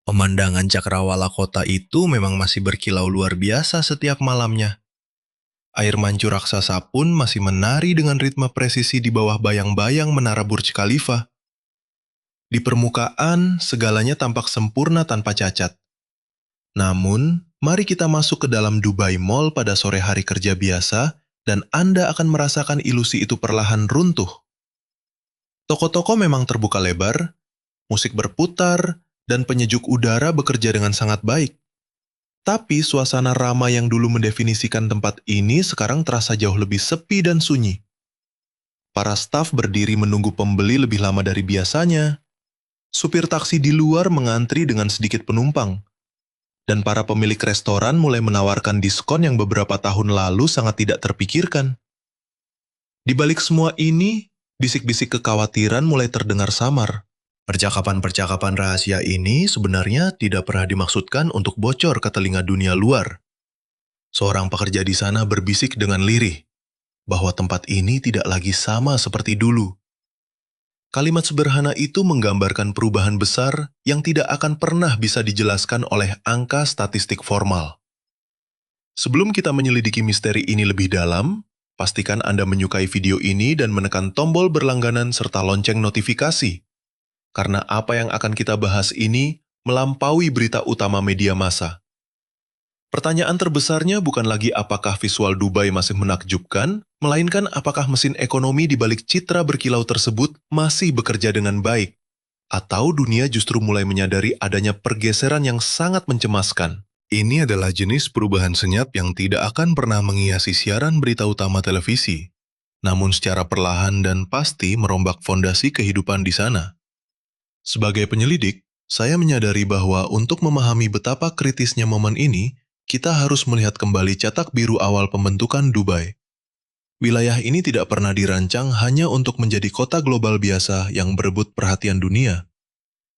Pemandangan cakrawala kota itu memang masih berkilau luar biasa setiap malamnya. Air mancur raksasa pun masih menari dengan ritme presisi di bawah bayang-bayang menara Burj Khalifa. Di permukaan, segalanya tampak sempurna tanpa cacat. Namun, mari kita masuk ke dalam Dubai Mall pada sore hari kerja biasa, dan Anda akan merasakan ilusi itu perlahan runtuh. Toko-toko memang terbuka lebar, musik berputar, dan penyejuk udara bekerja dengan sangat baik. Tapi suasana ramai yang dulu mendefinisikan tempat ini sekarang terasa jauh lebih sepi dan sunyi. Para staf berdiri menunggu pembeli lebih lama dari biasanya. Supir taksi di luar mengantri dengan sedikit penumpang. Dan para pemilik restoran mulai menawarkan diskon yang beberapa tahun lalu sangat tidak terpikirkan. Di balik semua ini, bisik-bisik kekhawatiran mulai terdengar samar. Percakapan-percakapan rahasia ini sebenarnya tidak pernah dimaksudkan untuk bocor ke telinga dunia luar. Seorang pekerja di sana berbisik dengan lirih bahwa tempat ini tidak lagi sama seperti dulu. Kalimat sederhana itu menggambarkan perubahan besar yang tidak akan pernah bisa dijelaskan oleh angka statistik formal. Sebelum kita menyelidiki misteri ini lebih dalam, pastikan Anda menyukai video ini dan menekan tombol berlangganan serta lonceng notifikasi. Karena apa yang akan kita bahas ini melampaui berita utama media massa. Pertanyaan terbesarnya bukan lagi apakah visual Dubai masih menakjubkan, melainkan apakah mesin ekonomi di balik citra berkilau tersebut masih bekerja dengan baik, atau dunia justru mulai menyadari adanya pergeseran yang sangat mencemaskan. Ini adalah jenis perubahan senyap yang tidak akan pernah menghiasi siaran berita utama televisi, namun secara perlahan dan pasti merombak fondasi kehidupan di sana. Sebagai penyelidik, saya menyadari bahwa untuk memahami betapa kritisnya momen ini, kita harus melihat kembali cetak biru awal pembentukan Dubai. Wilayah ini tidak pernah dirancang hanya untuk menjadi kota global biasa yang berebut perhatian dunia.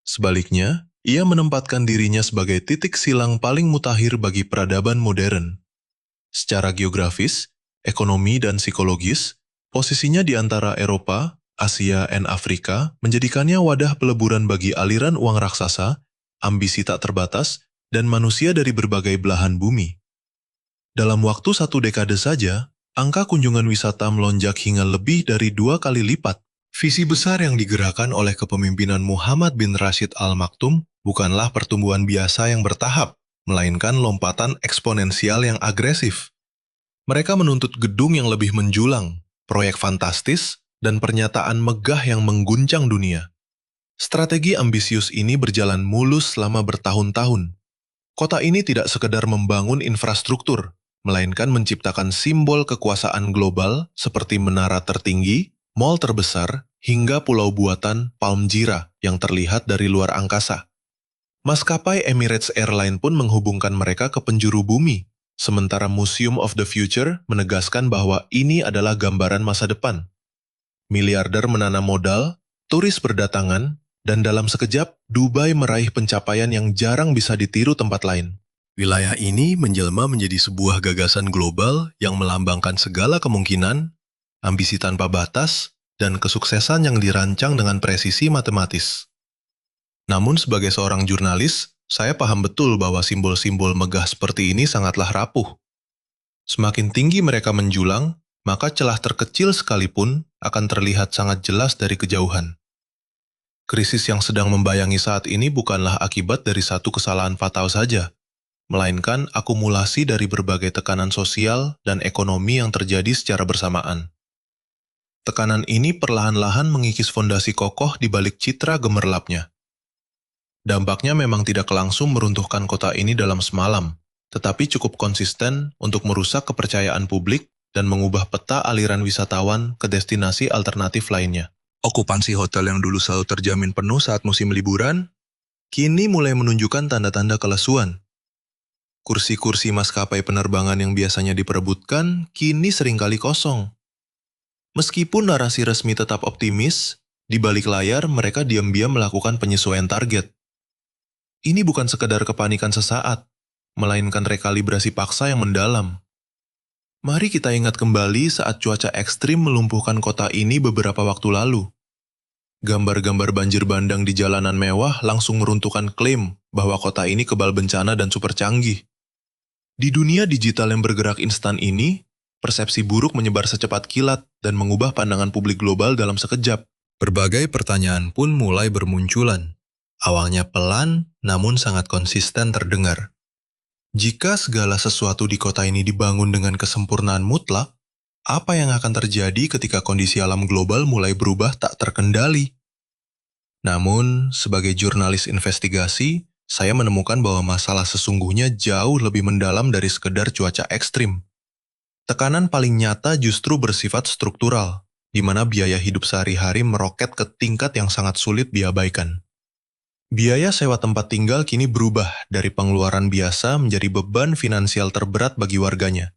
Sebaliknya, ia menempatkan dirinya sebagai titik silang paling mutakhir bagi peradaban modern. Secara geografis, ekonomi, dan psikologis, posisinya di antara Eropa, Asia, dan Afrika menjadikannya wadah peleburan bagi aliran uang raksasa, ambisi tak terbatas, dan manusia dari berbagai belahan bumi. Dalam waktu 1 dekade saja, angka kunjungan wisata melonjak hingga lebih dari 2 kali lipat. Visi besar yang digerakkan oleh kepemimpinan Muhammad bin Rashid Al Maktoum bukanlah pertumbuhan biasa yang bertahap, melainkan lompatan eksponensial yang agresif. Mereka menuntut gedung yang lebih menjulang, proyek fantastis, dan pernyataan megah yang mengguncang dunia. Strategi ambisius ini berjalan mulus selama bertahun-tahun. Kota ini tidak sekedar membangun infrastruktur, melainkan menciptakan simbol kekuasaan global seperti menara tertinggi, mall terbesar, hingga pulau buatan Palmyra yang terlihat dari luar angkasa. Maskapai Emirates Airline pun menghubungkan mereka ke penjuru bumi, sementara Museum of the Future menegaskan bahwa ini adalah gambaran masa depan. Miliarder menanam modal, turis berdatangan, dan dalam sekejap, Dubai meraih pencapaian yang jarang bisa ditiru tempat lain. Wilayah ini menjelma menjadi sebuah gagasan global yang melambangkan segala kemungkinan, ambisi tanpa batas, dan kesuksesan yang dirancang dengan presisi matematis. Namun sebagai seorang jurnalis, saya paham betul bahwa simbol-simbol megah seperti ini sangatlah rapuh. Semakin tinggi mereka menjulang, maka celah terkecil sekalipun akan terlihat sangat jelas dari kejauhan. Krisis yang sedang membayangi saat ini bukanlah akibat dari satu kesalahan fatal saja, melainkan akumulasi dari berbagai tekanan sosial dan ekonomi yang terjadi secara bersamaan. Tekanan ini perlahan-lahan mengikis fondasi kokoh di balik citra gemerlapnya. Dampaknya memang tidak langsung meruntuhkan kota ini dalam semalam, tetapi cukup konsisten untuk merusak kepercayaan publik dan mengubah peta aliran wisatawan ke destinasi alternatif lainnya. Okupansi hotel yang dulu selalu terjamin penuh saat musim liburan, kini mulai menunjukkan tanda-tanda kelesuan. Kursi-kursi maskapai penerbangan yang biasanya diperebutkan, kini seringkali kosong. Meskipun narasi resmi tetap optimis, di balik layar mereka diam-diam melakukan penyesuaian target. Ini bukan sekedar kepanikan sesaat, melainkan rekalibrasi paksa yang mendalam. Mari kita ingat kembali saat cuaca ekstrim melumpuhkan kota ini beberapa waktu lalu. Gambar-gambar banjir bandang di jalanan mewah langsung meruntuhkan klaim bahwa kota ini kebal bencana dan super canggih. Di dunia digital yang bergerak instan ini, persepsi buruk menyebar secepat kilat dan mengubah pandangan publik global dalam sekejap. Berbagai pertanyaan pun mulai bermunculan. Awalnya pelan, namun sangat konsisten terdengar. Jika segala sesuatu di kota ini dibangun dengan kesempurnaan mutlak, apa yang akan terjadi ketika kondisi alam global mulai berubah tak terkendali? Namun, sebagai jurnalis investigasi, saya menemukan bahwa masalah sesungguhnya jauh lebih mendalam dari sekedar cuaca ekstrim. Tekanan paling nyata justru bersifat struktural, di mana biaya hidup sehari-hari meroket ke tingkat yang sangat sulit diabaikan. Biaya sewa tempat tinggal kini berubah dari pengeluaran biasa menjadi beban finansial terberat bagi warganya.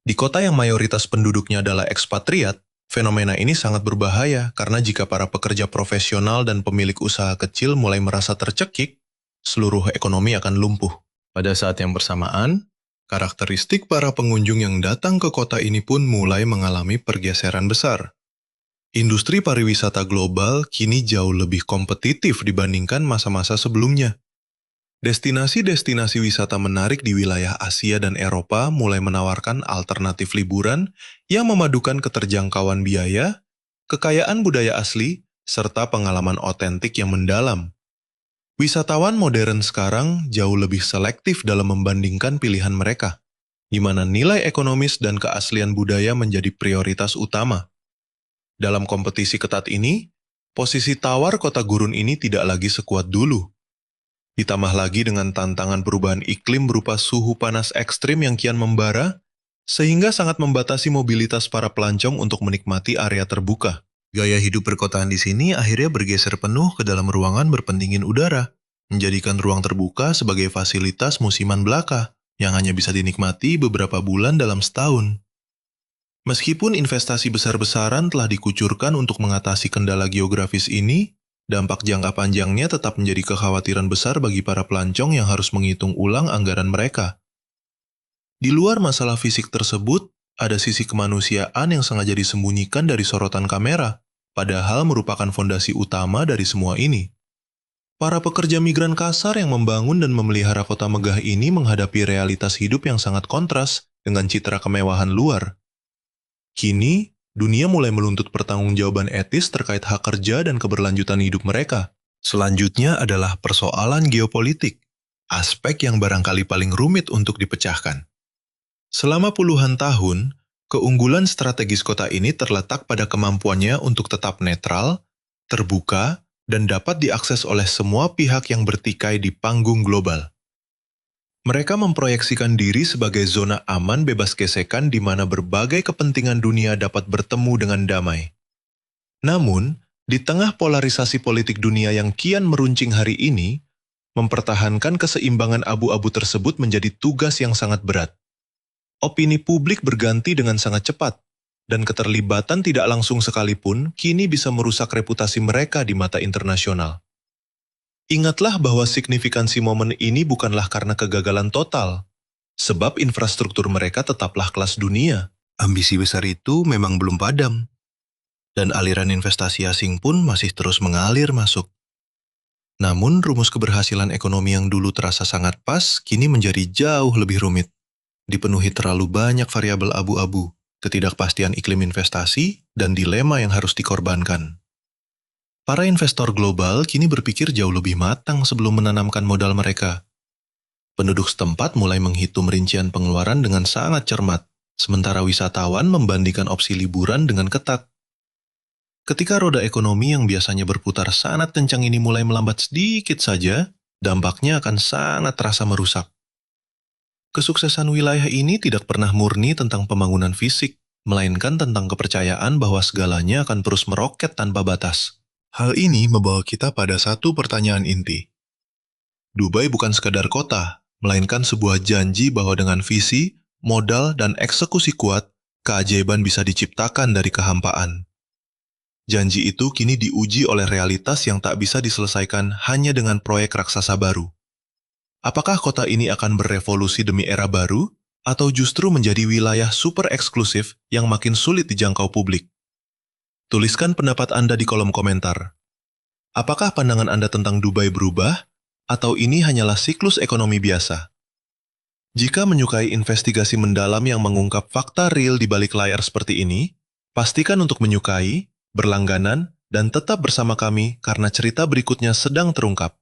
Di kota yang mayoritas penduduknya adalah ekspatriat, fenomena ini sangat berbahaya karena jika para pekerja profesional dan pemilik usaha kecil mulai merasa tercekik, seluruh ekonomi akan lumpuh. Pada saat yang bersamaan, karakteristik para pengunjung yang datang ke kota ini pun mulai mengalami pergeseran besar. Industri pariwisata global kini jauh lebih kompetitif dibandingkan masa-masa sebelumnya. Destinasi-destinasi wisata menarik di wilayah Asia dan Eropa mulai menawarkan alternatif liburan yang memadukan keterjangkauan biaya, kekayaan budaya asli, serta pengalaman otentik yang mendalam. Wisatawan modern sekarang jauh lebih selektif dalam membandingkan pilihan mereka, di mana nilai ekonomis dan keaslian budaya menjadi prioritas utama. Dalam kompetisi ketat ini, posisi tawar kota gurun ini tidak lagi sekuat dulu. Ditambah lagi dengan tantangan perubahan iklim berupa suhu panas ekstrim yang kian membara, sehingga sangat membatasi mobilitas para pelancong untuk menikmati area terbuka. Gaya hidup perkotaan di sini akhirnya bergeser penuh ke dalam ruangan berpendingin udara, menjadikan ruang terbuka sebagai fasilitas musiman belaka yang hanya bisa dinikmati beberapa bulan dalam setahun. Meskipun investasi besar-besaran telah dikucurkan untuk mengatasi kendala geografis ini, dampak jangka panjangnya tetap menjadi kekhawatiran besar bagi para pelancong yang harus menghitung ulang anggaran mereka. Di luar masalah fisik tersebut, ada sisi kemanusiaan yang sengaja disembunyikan dari sorotan kamera, padahal merupakan fondasi utama dari semua ini. Para pekerja migran kasar yang membangun dan memelihara kota megah ini menghadapi realitas hidup yang sangat kontras dengan citra kemewahan luar. Kini, dunia mulai menuntut pertanggungjawaban etis terkait hak kerja dan keberlanjutan hidup mereka. Selanjutnya adalah persoalan geopolitik, aspek yang barangkali paling rumit untuk dipecahkan. Selama puluhan tahun, keunggulan strategis kota ini terletak pada kemampuannya untuk tetap netral, terbuka, dan dapat diakses oleh semua pihak yang bertikai di panggung global. Mereka memproyeksikan diri sebagai zona aman bebas gesekan di mana berbagai kepentingan dunia dapat bertemu dengan damai. Namun, di tengah polarisasi politik dunia yang kian meruncing hari ini, mempertahankan keseimbangan abu-abu tersebut menjadi tugas yang sangat berat. Opini publik berganti dengan sangat cepat, dan keterlibatan tidak langsung sekalipun kini bisa merusak reputasi mereka di mata internasional. Ingatlah bahwa signifikansi momen ini bukanlah karena kegagalan total, sebab infrastruktur mereka tetaplah kelas dunia. Ambisi besar itu memang belum padam, dan aliran investasi asing pun masih terus mengalir masuk. Namun, rumus keberhasilan ekonomi yang dulu terasa sangat pas, kini menjadi jauh lebih rumit. Dipenuhi terlalu banyak variabel abu-abu, ketidakpastian iklim investasi, dan dilema yang harus dikorbankan. Para investor global kini berpikir jauh lebih matang sebelum menanamkan modal mereka. Penduduk setempat mulai menghitung rincian pengeluaran dengan sangat cermat, sementara wisatawan membandingkan opsi liburan dengan ketat. Ketika roda ekonomi yang biasanya berputar sangat kencang ini mulai melambat sedikit saja, dampaknya akan sangat terasa merusak. Kesuksesan wilayah ini tidak pernah murni tentang pembangunan fisik, melainkan tentang kepercayaan bahwa segalanya akan terus meroket tanpa batas. Hal ini membawa kita pada satu pertanyaan inti. Dubai bukan sekadar kota, melainkan sebuah janji bahwa dengan visi, modal, dan eksekusi kuat, keajaiban bisa diciptakan dari kehampaan. Janji itu kini diuji oleh realitas yang tak bisa diselesaikan hanya dengan proyek raksasa baru. Apakah kota ini akan berevolusi demi era baru, atau justru menjadi wilayah super eksklusif yang makin sulit dijangkau publik? Tuliskan pendapat Anda di kolom komentar. Apakah pandangan Anda tentang Dubai berubah? Atau ini hanyalah siklus ekonomi biasa? Jika menyukai investigasi mendalam yang mengungkap fakta real di balik layar seperti ini, pastikan untuk menyukai, berlangganan, dan tetap bersama kami karena cerita berikutnya sedang terungkap.